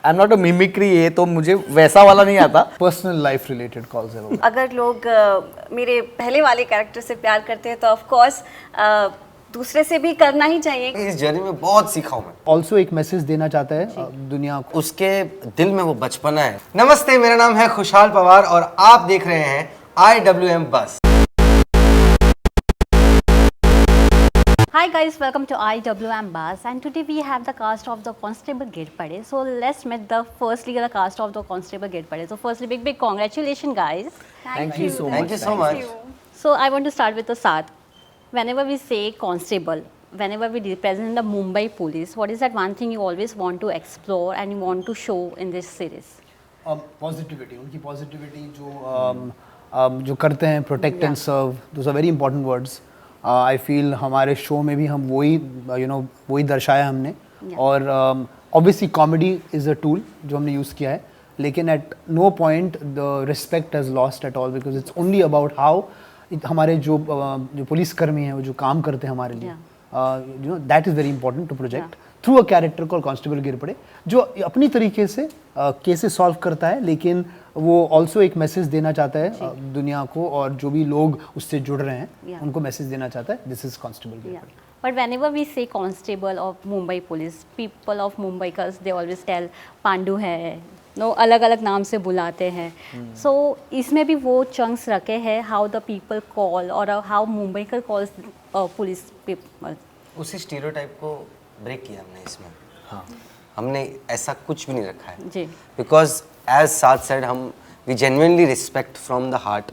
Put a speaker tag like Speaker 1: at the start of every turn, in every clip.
Speaker 1: I am not a mimicry, ये तो मुझे वैसा वाला नहीं आता।
Speaker 2: पर्सनल लाइफ रिलेटेड कॉल्स है वो।
Speaker 3: अगर लोग मेरे पहले वाले कैरेक्टर से प्यार करते हैं तो ऑफ कोर्स दूसरे से भी करना ही चाहिए।
Speaker 4: इस जर्नी में बहुत सीखा हूं मैं।
Speaker 2: ऑल्सो एक मैसेज देना चाहता है दुनिया को।
Speaker 4: उसके दिल में वो बचपना है। नमस्ते, मेरा नाम है खुशहाल पवार और आप देख रहे हैं IWM बस।
Speaker 5: Hi guys, welcome to IWM Buzz, and today we have the cast of the Constable Girpade. So let's meet the cast of the Constable Girpade. So firstly, big congratulations guys.
Speaker 1: Thank you so much.
Speaker 4: Thank you so much.
Speaker 5: So I want to start with the Saad. Whenever we say constable, whenever we represent the Mumbai police, what is that one thing you always want to explore and you want to show in this series?
Speaker 2: Positivity, उनकी positivity जो करते हैं, protect and serve, those are very important words. I feel हमारे show में भी हम वही दर्शाया हमने। और obviously comedy is a tool जो हमने यूज़ किया है, लेकिन at no point the respect has lost at all, because it's only about how हमारे जो पुलिसकर्मी हैं वो जो काम करते हैं हमारे लिए, that is very important to project through a character call constable Girpade, जो अपनी तरीके से केसेस सॉल्व करता है, लेकिन वो ऑल्सो एक मैसेज देना चाहता है दुनिया को, और जो भी लोग उससे जुड़ रहे हैं उनको मैसेज देना चाहता है, this is constable Girpade.
Speaker 5: But whenever we say constable of Mumbai police, people of Mumbai cause they always tell Pandu है, नो अलग अलग नाम से बुलाते हैं। So इसमें भी वो चंक्स रखे हैं how the people call और how मुंबई का calls पुलिस people।
Speaker 4: उसी स्टीरियोटाइप को ब्रेक किया हमने इसमें। हाँ, हमने ऐसा कुछ भी नहीं रखा है
Speaker 5: जी।
Speaker 4: बिकॉज एज साथ साइड हम we genuinely respect from the heart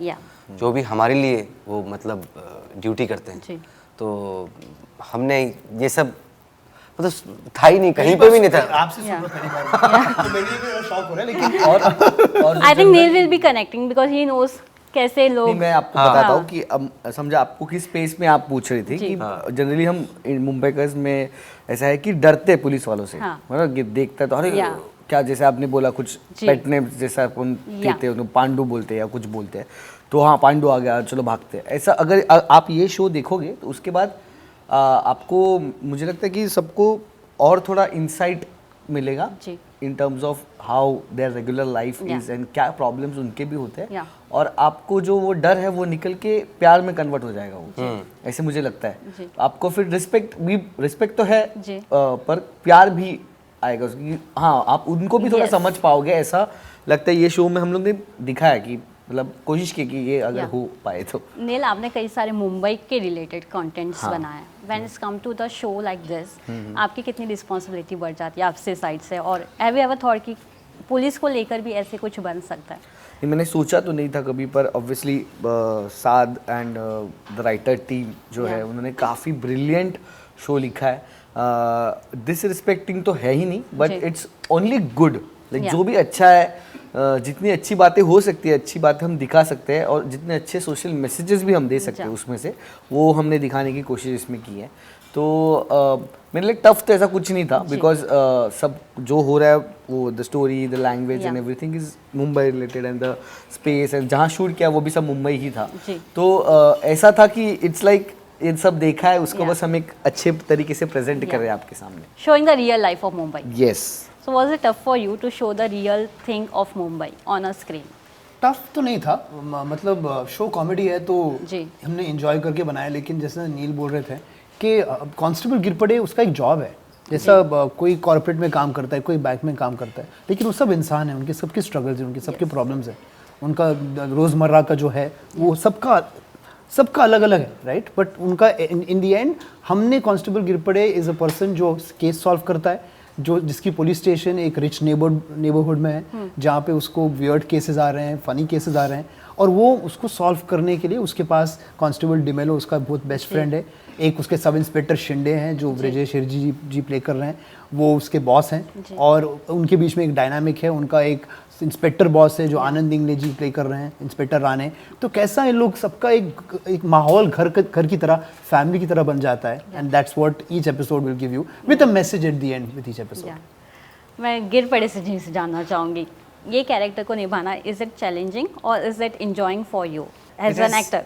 Speaker 4: जो भी हमारे लिए वो मतलब ड्यूटी करते हैं
Speaker 5: जी।
Speaker 4: तो हमने ये सब मतलब था ही नहीं, कहीं पे भी नहीं था।
Speaker 2: आपसे सुनो पहली बार तो मेरे लिए भी शॉक हो रहा है, लेकिन और
Speaker 5: I think Neil will be connecting because he knows कैसे लोग।
Speaker 1: नहीं, मैं आपको बताता हूँ कि अब समझा आपको किस स्पेस में आप पूछ रही थी कि जनरली हम मुंबई में ऐसा है कि डरते पुलिस वालों से, मतलब देखता है तो अरे क्या, जैसे आपने बोला कुछ पेट नेम जैसा कौन कहते हैं, पांडु बोलते हैं या कुछ बोलते हैं, तो हाँ पांडु आ गया चलो भागते हैं। ऐसा अगर आप ये शो देखोगे तो उसके बाद आपको मुझे लगता है कि सबको और थोड़ा इंसाइट मिलेगा इन terms of how there regular life is and क्या प्रॉब्लम्स उनके भी होते हैं, और आपको जो वो डर है वो निकल के प्यार में कन्वर्ट हो जाएगा वो, ऐसे मुझे लगता है। आपको फिर रिस्पेक्ट तो है पर प्यार भी आएगा उसकी। हाँ, आप उनको भी थोड़ा समझ पाओगे, ऐसा लगता है ये शो में हम लोग ने दिखाया कि मतलब कोशिश की कि ये अगर हो पाए तो।
Speaker 5: नील, आपने कई सारे मुंबई के रिलेटेड कंटेंट्स बनाए। When it's come to the show like this, आपकी कितनी रिस्पॉन्सिबिलिटी बढ़ जाती है आपसे साइड से, और हैव यू एवर थॉट कि पुलिस को लेकर भी ऐसे कुछ बन सकता है?
Speaker 1: ये मैंने सोचा तो नहीं था कभी, पर obviously Saad and the writer team जो है उन्होंने काफ़ी ब्रिलियंट शो लिखा है। डिसरिस्पेक्टिंग तो है ही नहीं, but it's only good, like जो भी अच्छा है, जितनी अच्छी बातें हो सकती है अच्छी बातें हम दिखा सकते हैं, और जितने अच्छे सोशल मैसेजेस भी हम दे सकते हैं उसमें से वो हमने दिखाने की कोशिश इसमें की है। तो मेरे लिए टफ तो ऐसा कुछ नहीं था, बिकॉज सब जो हो रहा है वो the story, the language and everything is Mumbai related, and the space and जहाँ शूट किया वो भी सब मुंबई ही था। तो ऐसा था कि इट्स लाइक ये सब देखा है उसको बस हम एक अच्छे तरीके से प्रेजेंट कर रहे हैं आपके सामने,
Speaker 5: showing the real life of Mumbai.
Speaker 1: Yes.
Speaker 5: So was it tough for you to show the real thing of Mumbai on a screen?
Speaker 2: Tough तो नहीं था, मतलब शो कॉमेडी है तो हमने एंजॉय करके बनाया, लेकिन जैसे नील बोल रहे थे कि कांस्टेबल गिरपड़े उसका एक जॉब है, जैसा कोई कॉर्पोरेट में काम करता है, कोई बैंक में काम करता है, लेकिन वो सब इंसान है, उनके सबके स्ट्रगल्स हैं, उनके सबके प्रॉब्लम्स हैं, उनका रोज़मर्रा का जो है वो सबका अलग अलग है, राइट। बट उनका इन द एंड हमने कांस्टेबल गिरपड़े इज़ अ पर्सन जो केस सॉल्व करता है, जिसकी पुलिस स्टेशन एक रिच नेबरहुड में है, जहाँ पे उसको वियर्ड केसेस आ रहे हैं, फनी केसेस आ रहे हैं, और वो उसको सॉल्व करने के लिए उसके पास कांस्टेबल डिमेलो उसका बहुत बेस्ट फ्रेंड है, एक उसके सब इंस्पेक्टर शिंदे हैं जो ब्रजेश हिरजी जी प्ले कर रहे हैं, वो उसके बॉस हैं, और उनके बीच में एक डायनामिक है, उनका एक इंस्पेक्टर बॉस है जो आनंद इंगले जी प्ले कर रहे हैं, इंस्पेक्टर राणे। तो कैसा इन लोग सबका एक माहौल घर की तरह, फैमिली की तरह बन जाता है, and that's what each episode will give you with a message at the end with each episode.
Speaker 5: मैं गिरपड़े से जी से जानना चाहूँगी, ये कैरेक्टर को निभाना इज इट चैलेंजिंग और is it enjoying for you as an actor?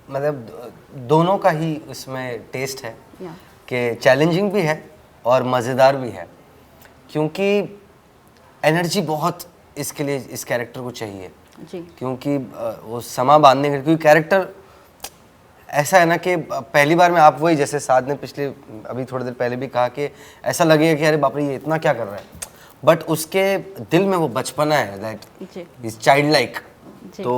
Speaker 4: मतलब दोनों का ही उसमें टेस्ट है कि चैलेंजिंग भी है और मज़ेदार भी है, क्योंकि एनर्जी बहुत इसके लिए इस कैरेक्टर को चाहिए
Speaker 5: जी।
Speaker 4: क्योंकि वो समा बांधने के, क्योंकि कैरेक्टर ऐसा है ना कि पहली बार में आप वही, जैसे साद ने पिछले अभी थोड़ी देर पहले भी कहा कि ऐसा लगेगा कि अरे बाप रे ये इतना क्या कर रहा है, बट उसके दिल में वो बचपना है, दैट इज चाइल्ड लाइक। तो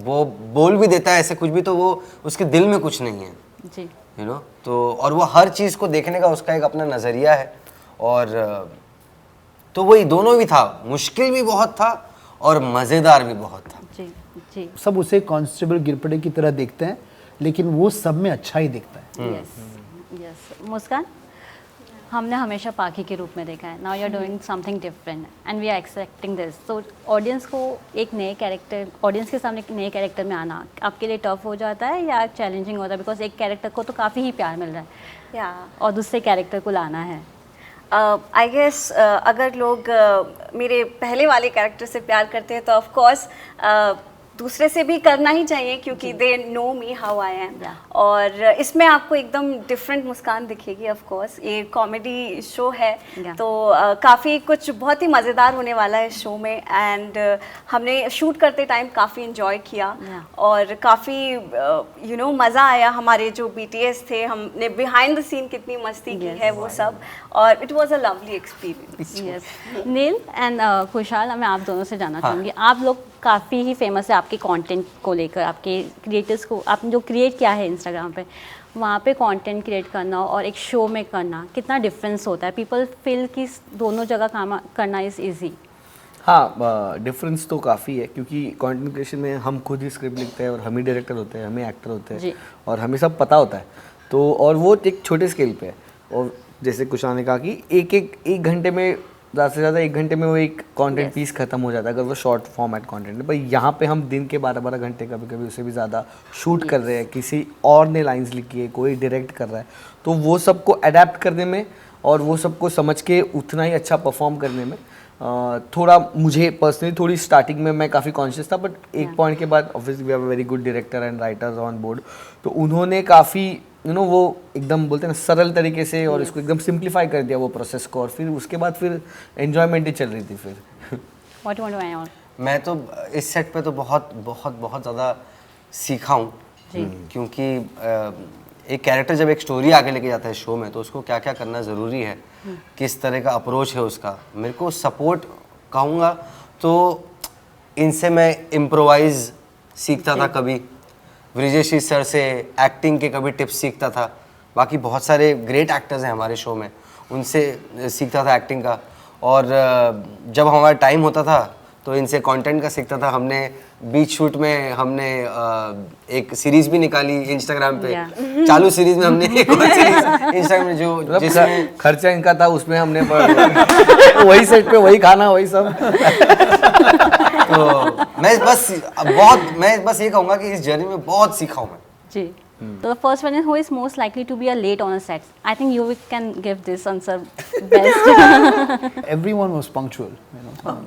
Speaker 4: वो बोल भी देता है ऐसे कुछ भी, तो वो उसके दिल में कुछ नहीं है
Speaker 5: जी,
Speaker 4: यू नो। तो और वो हर चीज़ को देखने का उसका एक अपना नज़रिया है, और तो वही दोनों भी था, मुश्किल भी बहुत था और मज़ेदार भी बहुत था।
Speaker 5: जी जी।
Speaker 2: सब उसे कांस्टेबल गिरपड़े की तरह देखते हैं, लेकिन वो सब में अच्छा ही दिखता है।
Speaker 5: Yes yes. मुस्कान, हमने हमेशा पाखी के रूप में देखा है, now you are doing something different and we are expecting this. तो ऑडियंस को एक नए कैरेक्टर, ऑडियंस के सामने एक नए कैरेक्टर में आना आपके लिए टफ हो जाता है या चैलेंजिंग होता है? बिकॉज एक कैरेक्टर को तो काफ़ी ही प्यार मिल रहा है और दूसरे कैरेक्टर को लाना है।
Speaker 3: आई गेस अगर लोग मेरे पहले वाले कैरेक्टर से प्यार करते हैं तो ऑफ कोर्स दूसरे से भी करना ही चाहिए, क्योंकि they know me how I am. और इसमें आपको एकदम डिफरेंट मुस्कान दिखेगी। ऑफ कोर्स ये कॉमेडी शो है, तो काफ़ी कुछ बहुत ही मज़ेदार होने वाला है शो में। एंड हमने शूट करते टाइम काफ़ी इन्जॉय किया और काफ़ी यू नो मज़ा आया। हमारे जो BTS थे, हमने बिहाइंड द सीन कितनी मस्ती की है वो सब, और it was a lovely experience.
Speaker 5: Yes. Neel and Khushal, मैं आप दोनों से जानना चाहूँगी, आप लोग काफ़ी ही फेमस है आपके कंटेंट को लेकर, आपके क्रिएटर्स को, आपने जो क्रिएट किया है इंस्टाग्राम पे, वहाँ पे कंटेंट क्रिएट करना और एक शो में करना कितना डिफरेंस होता है? पीपल फील कि दोनों जगह काम करना इज़ ईजी।
Speaker 1: हाँ, डिफरेंस तो काफ़ी है, क्योंकि कंटेंट क्रिएशन में हम खुद ही स्क्रिप्ट लिखते हैं और हम ही डायरेक्टर होते हैं, हम ही एक्टर होते हैं और हमें सब पता होता है। तो और वो एक छोटे स्केल पे है, और जैसे कुशाल ने कहा कि एक घंटे में, ज़्यादा से ज़्यादा 1 घंटे में वो एक कंटेंट पीस खत्म हो जाता है अगर वो शॉर्ट फॉर्मेट कंटेंट है। भाई यहाँ पे हम दिन के 12-12 घंटे, कभी कभी उससे भी ज़्यादा शूट कर रहे हैं, किसी और ने लाइंस लिखी है, कोई डायरेक्ट कर रहा है, तो वो सबको अडेप्ट करने में और वो सबको समझ के उतना ही अच्छा परफॉर्म करने में थोड़ा मुझे पर्सनली थोड़ी स्टार्टिंग में मैं काफ़ी कॉन्शियस था, बट एक पॉइंट के बाद obviously we have a very good director and writers on board, तो उन्होंने काफ़ी यू नो वो एकदम बोलते हैं ना सरल तरीके से और इसको एकदम सिंप्लीफाई कर दिया वो प्रोसेस को, और फिर उसके बाद फिर एंजॉयमेंट ही चल रही थी फिर।
Speaker 5: What you want to add on?
Speaker 4: मैं तो इस सेट पे तो बहुत बहुत बहुत ज़्यादा सीखा हूँ, क्योंकि एक कैरेक्टर जब एक स्टोरी आगे लेके जाता है शो में, तो उसको क्या क्या करना ज़रूरी है, किस तरह का अप्रोच है उसका। मेरे को सपोर्ट कहूँगा तो इनसे मैं इम्प्रोवाइज़ सीखता था, कभी ब्रिजेशी सर से एक्टिंग के कभी टिप्स सीखता था, बाकी बहुत सारे ग्रेट एक्टर्स हैं हमारे शो में, उनसे सीखता था एक्टिंग का। और जब हमारा टाइम होता था तो इनसे कंटेंट का सीखता था। हमने बीच शूट में हमने एक सीरीज भी निकाली इंस्टाग्राम पे, चालू सीरीज में हमने एक और सीरीज इंस्टाग्राम में जो जिसमें
Speaker 1: खर्चा इनका था, उसमें हमने वही सेट पे वही खाना वही सब।
Speaker 4: तो मैं बस ये कहूँगा कि इस जर्नी में बहुत सीखा हूँ मैं
Speaker 5: जी। So the first one is who is most likely to be late on a set? I think you can give this answer best.
Speaker 2: Everyone was punctual, you know,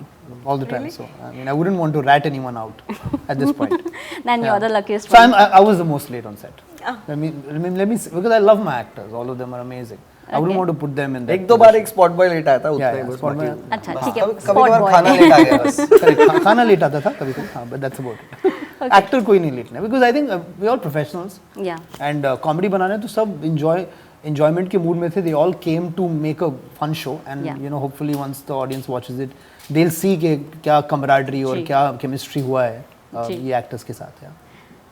Speaker 2: all the time. So I mean, I wouldn't want to rat anyone out at this point.
Speaker 5: Then you're the luckiest
Speaker 2: So
Speaker 5: one.
Speaker 2: I was the most late on set. Let me because I love my actors. All of them are amazing. I wouldn't want to put them in that.
Speaker 1: एक दो बार एक spot boy late आया था उतना ही बस।
Speaker 2: spot boy.
Speaker 5: अच्छा ठीक है,
Speaker 4: कभी
Speaker 5: spot
Speaker 4: कभार
Speaker 5: boy.
Speaker 4: खाना लेट आ गया बस।
Speaker 2: Sorry, खाना लेट आता था कभी कभी, हाँ, but that's about it. Actor कोई नहीं लेट ना, because I think we all professionals.
Speaker 5: Yeah.
Speaker 2: And comedy बनाने तो सब enjoyment के mood में थे. They all came to make a fun show, and you know, hopefully once the audience watches it, they'll see कि क्या camaraderie और क्या chemistry हुआ है ये actors के साथ यार.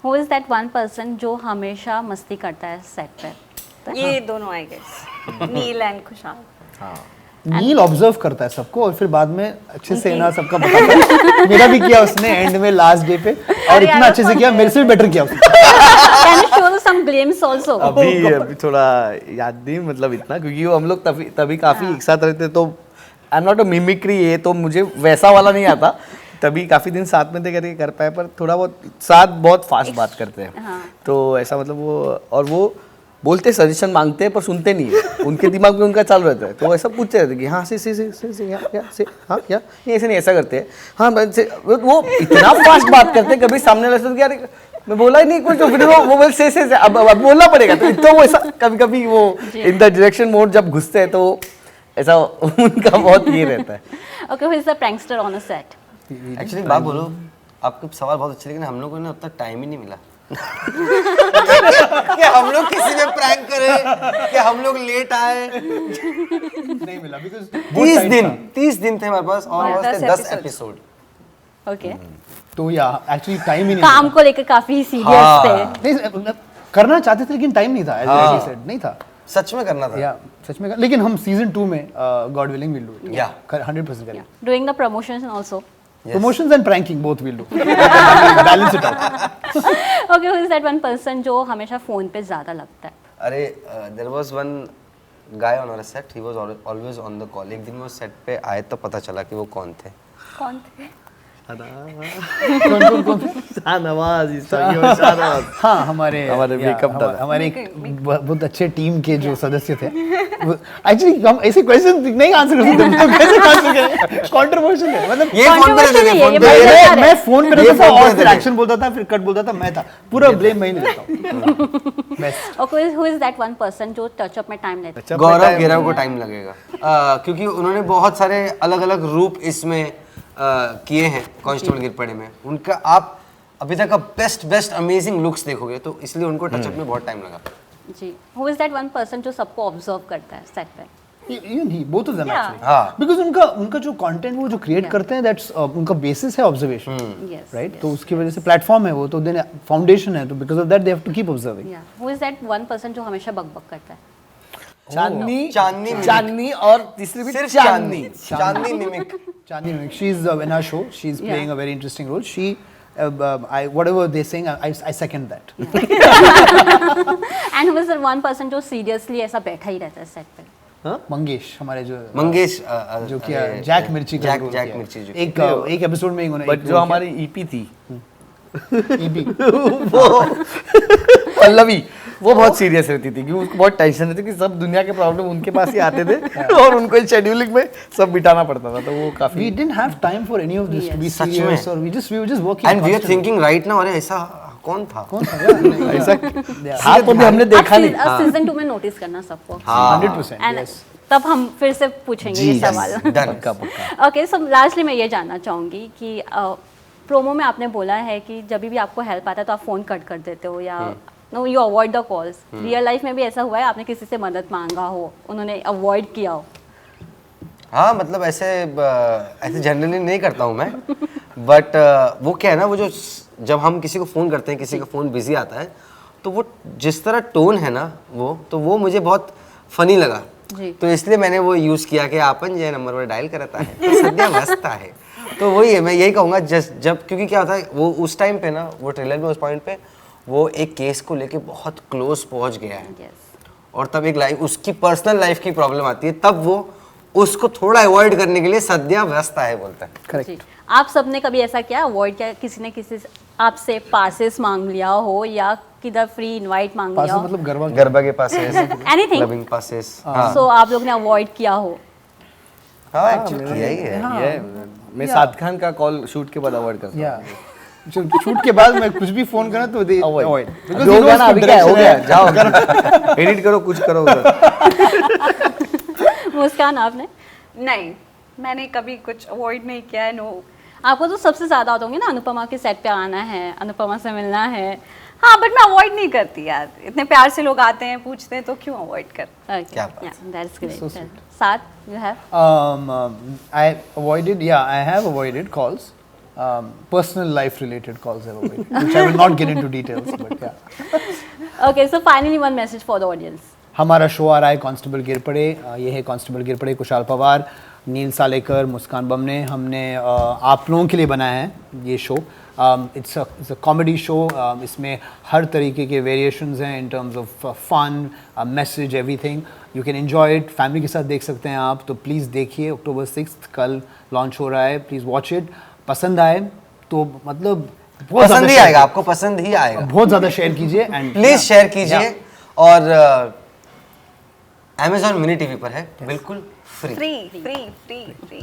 Speaker 5: Who is that one person जो हमेशा मस्ती करता है सेट पे?
Speaker 3: ये दोनों I guess, Neel and Khushal.
Speaker 2: Neel observe करता है सबको और फिर बाद में अच्छे से ना सबका बताता है। मेरा भी किया उसने एंड में लास्ट डे पे, और इतना अच्छे से किया, मेरे से भी बेटर किया उसने।
Speaker 5: Can you show some glimpse also?
Speaker 1: अभी थोड़ा याद नहीं, मतलब इतना, क्योंकि वो हम लोग तभी काफी एक साथ रहते, तो I am not a mimicry, ये तो मुझे वैसा वाला नहीं आता, तभी काफी दिन साथ में थे करके कर पाए, पर थोड़ा बहुत साथ बहुत फास्ट बात करते हैं, तो ऐसा मतलब वो, और वो बोलते सजेशन मांगते हैं पर सुनते नहीं है, उनके दिमाग में उनका चालू रहता है, तो ऐसा पूछते रहते कि हाँ से हाँ क्या नहीं, ऐसे नहीं, ऐसा करते हैं, हाँ वो इतना फास्ट बात करते हैं, कभी सामने वाले से यार मैं बोला ही नहीं कुछ, तो फिर वो बोल से अब बोलना पड़ेगा, तो वो ऐसा कभी कभी वो इन द डायरेक्शन मोड जब घुसते हैं तो ऐसा उनका बहुत ये रहता है।
Speaker 5: Okay, who is the prankster on a set?
Speaker 4: Actually बात बोलो, आपके सवाल बहुत अच्छे, लेकिन हम लोगों को ना उतना टाइम ही नहीं मिला कि हम लोग किसी में प्रैंक करें, कि हम लोग लेट आए।
Speaker 2: नहीं मिला बिकॉज़
Speaker 4: 30 दिन थे हमारे पास और
Speaker 3: और
Speaker 4: हमारे
Speaker 3: 10
Speaker 4: 10 एपिसोड।
Speaker 5: Okay.
Speaker 2: तो या एक्चुअली टाइम ही नहीं
Speaker 5: काम को लेकर काफी सीरियस थे।
Speaker 2: नहीं करना चाहते थे लेकिन टाइम नहीं था, एज आई सेड नहीं था।
Speaker 4: सच में करना था।
Speaker 2: या सच में लेकिन हम सीजन 2 में God willing will do it.
Speaker 4: Yeah.
Speaker 2: 100% करेंगे।
Speaker 5: Doing the promotions also.
Speaker 2: Promotions and pranking both will do. Balance it out.
Speaker 5: Okay, who is that one person जो हमेशा फोन पे ज्यादा लगता है?
Speaker 4: अरे there was one guy on our set, he was always on the call. एक दिन वो सेट पे आए तो पता चला कि वो कौन थे।
Speaker 5: कौन थे?
Speaker 2: कौन
Speaker 1: शाहनवाज, शाहनवाज।
Speaker 2: हाँ हमारे
Speaker 1: मेकअप दादा।
Speaker 2: हमारे एक बहुत अच्छे टीम के जो सदस्य थे। एक्चुअली हम ऐसे क्वेश्चन नहीं आंसर कर सकते, तो कैसे आंसर करें? कंट्रोवर्शियल है मतलब।
Speaker 4: ये फोन पे
Speaker 5: Controversial
Speaker 4: लगे,
Speaker 5: नहीं है,
Speaker 4: फोन
Speaker 5: ये
Speaker 4: पे
Speaker 5: बता रहा है।
Speaker 2: मैं फोन पे
Speaker 4: ये
Speaker 2: रहता था
Speaker 4: फोन पे
Speaker 2: और फिर
Speaker 4: थे।
Speaker 2: एक्शन बोलता था, फिर कट बोलता था, मैं था। पूरा ब्लेम मैं ही लेता हूँ। Best.
Speaker 5: Okay, who is that one person जो टचअप में टाइम लेता है?
Speaker 4: गौरव गिरव को टाइम लगेगा क्योंकि उन्होंने बहुत सारे अलग अलग रूप इसमें किए हैं कांस्टेबल गिरपड़े में। उनका आप अभी तक का बेस्ट अमेजिंग लुक्स देखोगे, तो इसलिए उनको टचअप में बहुत टाइम लगा।
Speaker 5: जी, who is that one person जो सबको ऑब्जर्व करता है सेट पे?
Speaker 2: Even he, both of them
Speaker 3: Yeah.
Speaker 2: actually.
Speaker 4: हाँ।
Speaker 2: Because उनका जो कंटेंट वो जो क्रिएट करते हैं, दैट्स उनका बेसिस है ऑब्जर्वेशन,
Speaker 5: Yes.
Speaker 2: राइट? तो उसकी वजह से प्लेटफॉर्म है वो, तो देन फाउंडेशन है, तो because of that they have to keep observing.
Speaker 5: Yeah. Who is that one person जो हमेशा बकबक करता है?
Speaker 1: चांदनी और तीसरी भी
Speaker 4: सिर्फ
Speaker 1: चांदनी।
Speaker 4: चांदनी निमिक।
Speaker 2: Chandni Malik, she's in our show. She's playing a very interesting role. She, whatever they're saying, I second that.
Speaker 5: And who is the one person जो सीरियसली ऐसा बैठा ही रहता है सेट पे?
Speaker 2: मंगेश हमारे जो
Speaker 4: जो
Speaker 2: किया जैक मिर्ची का रोल
Speaker 4: जैक
Speaker 2: किया।
Speaker 4: मिर्ची जो
Speaker 2: एक एपिसोड में इन्होंने
Speaker 1: बट जो हमारी ईपी थी
Speaker 2: ईपी
Speaker 1: पल्लवी, वो बहुत सीरियस रहती थी, क्योंकि उसको बहुत टेंशन रहती थी कि सब दुनिया के प्रॉब्लम उनके पास ही आते थे और उनको शेड्यूलिंग में सब बिठाना पड़ता था, तो वो काफी।
Speaker 2: We didn't have time for any of this to be
Speaker 4: such
Speaker 2: serious,
Speaker 4: में।
Speaker 2: or we were just working.
Speaker 4: And we are
Speaker 2: constantly.
Speaker 4: Thinking right now, अरे ऐसा कौन था?
Speaker 2: कौन था यार?
Speaker 1: ऐसा था तो भी हमने देखा नहीं।
Speaker 5: अब सीजन 2 में नोटिस करना सबको।
Speaker 2: 100%.
Speaker 5: And
Speaker 2: Yes.
Speaker 5: तब हम फिर से पूछेंगे ये सवाल।
Speaker 4: डन।
Speaker 5: ओके, सो लास्टली मैं ये जानना चाहूँगी कि प्रोमो में आपने बोला है कि जब भी आपको हेल्प आता है तो आप फ़ोन कट कर देते हो या no you avoid the calls. Real life में भी ऐसा हुआ है, आपने किसी से मदद मांगा हो, उन्होंने अवॉइड किया हो?
Speaker 4: हाँ मतलब ऐसे जनरली नहीं करता हूँ मैं, बट वो क्या है ना, वो जो जब हम किसी को फ़ोन करते हैं, किसी का फ़ोन बिजी आता है, तो वो जिस तरह टोन है ना वो मुझे बहुत फनी लगा
Speaker 5: जी।
Speaker 4: तो इसलिए मैंने वो यूज़ किया कि आपन जे नंबर पर डायल करता है तो सद्या बसता है। तो वही है, मैं यही कहूँगा जब क्योंकि क्या होता है वो उस टाइम पे ना, वो ट्रेलर में उस पॉइंट पे वो एक केस को लेके बहुत क्लोज पहुँच गया है
Speaker 5: Yes.
Speaker 4: और तब एक लाइफ उसकी पर्सनल लाइफ की प्रॉब्लम आती है, तब वो उसको थोड़ा अवॉइड करने के लिए सद्या व्यस्त है बोलता है।
Speaker 2: Correct.
Speaker 5: जी। आप सबने कभी ऐसा किया, अवॉइड किया, किसी ने किसी से आपसे पासेस मांग लिया हो या किधर फ्री इनवाइट मांग लिया
Speaker 2: पास
Speaker 5: हो?
Speaker 2: मतलब गरबा
Speaker 4: गरबा के पासेस,
Speaker 5: Anything.
Speaker 4: Clubbing passes. हाँ
Speaker 5: सो आप लोग ने अवॉइड किया हो?
Speaker 4: हाँ एक्चुअली किया ही है।
Speaker 1: ये मैं साद खान का कॉल शूट के बाद अवॉइड करता हूँ।
Speaker 2: या शूट के बाद मैं कुछ भी फोन करा तो दे अवॉइड,
Speaker 1: जो गाना अभी क्या है, हो गया, जाओ एडिट करो, कुछ करो उधर।
Speaker 5: मुस्कान आपने?
Speaker 3: नहीं, मैंने कभी कुछ अवॉइड नहीं किया है। नो।
Speaker 5: आपको तो सबसे ज्यादा होते होंगे ना, अनुपमा के सेट पे आना है, अनुपमा से मिलना है।
Speaker 3: हाँ, बट मैं अवॉइड नहीं करती यार, इतने प्यार से लोग आते हैं, पूछते हैं, तो क्यों अवॉइड कर?
Speaker 4: क्या बात है।
Speaker 5: That's great.
Speaker 2: So sweet.
Speaker 5: साथ you have?
Speaker 2: I avoided, yeah, I have avoided calls. Personal life related calls I've avoided, which I will not get into details, but yeah.
Speaker 5: Okay, so finally one message for the audience.
Speaker 2: हमारा show आ रहा है constable Girpade. ये है constable Girpade, Kushal Pawar, Neel Salekar, Muskan Bamne. हमने आप लोगों के लिए बनाया है ये show. It's a comedy show. इसमें हर तरीके के वेरिएशंस हैं in terms of fun, message, everything. You can enjoy it, family के साथ देख सकते हैं आप, तो प्लीज़ देखिए। October 6th कल लॉन्च हो रहा है, प्लीज़ वॉच इट। पसंद आए तो मतलब बहुत
Speaker 4: पसंद ही
Speaker 2: ज़्यादा
Speaker 4: आएगा, आपको पसंद ही आएगा।
Speaker 2: बहुत ज़्यादा शेयर कीजिए एंड
Speaker 4: प्लीज शेयर कीजिए। और Amazon मिनी टीवी पर है, बिल्कुल फ्री।
Speaker 3: फ्री।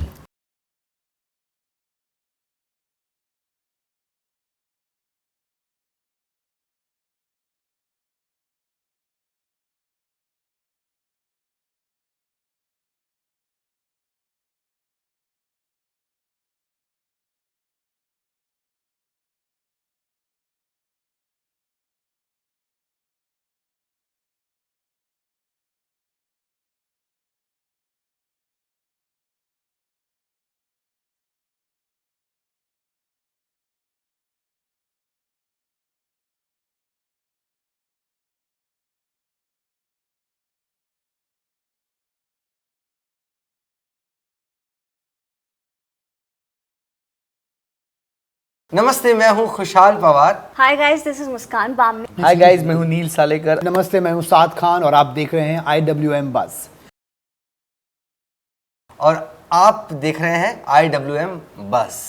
Speaker 4: नमस्ते, मैं हूँ खुशहाल Pawar.
Speaker 3: Hi guys, this is Muskan Bamni.
Speaker 1: Hi guys, मैं हूँ नील सालेकर।
Speaker 2: नमस्ते, मैं हूँ साद खान और आप देख रहे हैं IWM बस।
Speaker 4: और आप देख रहे हैं IWM बस।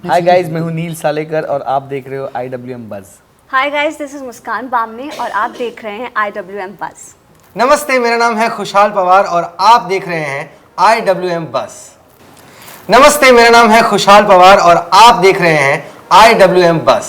Speaker 1: हाय गाइस, मैं हूँ नील सालेकर और आप देख रहे हो IWM बस।
Speaker 3: हाय गाइस, दिस इज मुस्कान बामनी और आप देख रहे हैं IWM बस।
Speaker 4: नमस्ते, मेरा नाम है खुशहाल पवार और आप देख रहे हैं IWM बस। नमस्ते, मेरा नाम है खुशहाल पवार और आप देख रहे हैं IWM बस।